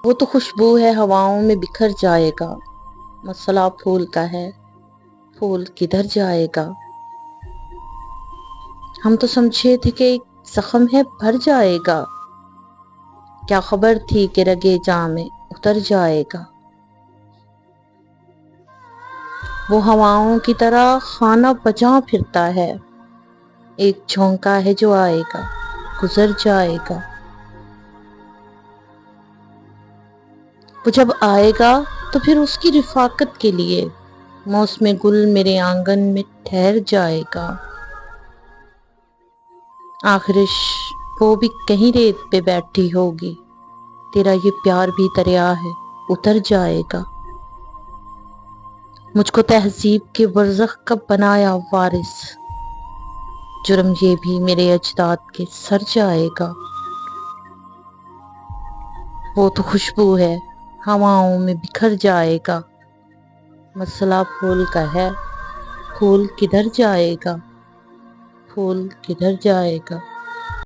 وہ تو خوشبو ہے ہواؤں میں بکھر جائے گا، مسئلہ پھول کا ہے، پھول کدھر جائے گا؟ ہم تو سمجھے تھے کہ ایک زخم ہے بھر جائے گا، کیا خبر تھی کہ رگے جاں میں اتر جائے گا؟ وہ ہواؤں کی طرح خانہ بجا پھرتا ہے، ایک جھونکا ہے جو آئے گا، گزر جائے گا۔ وہ جب آئے گا تو پھر اس کی رفاقت کے لیے موسم گل میرے آنگن میں ٹھہر جائے گا۔ آخرش وہ بھی کہیں ریت پہ بیٹھی ہوگی، تیرا یہ پیار بھی دریا ہے، اتر جائے گا۔ مجھ کو تہذیب کے برزخ کا بنایا وارث، جرم یہ بھی میرے اجداد کے سر جائے گا۔ وہ تو خوشبو ہے ہواؤں میں بکھر جائے گا، مسئلہ پھول کا ہے، پھول کدھر جائے گا؟ پھول کدھر جائے گا؟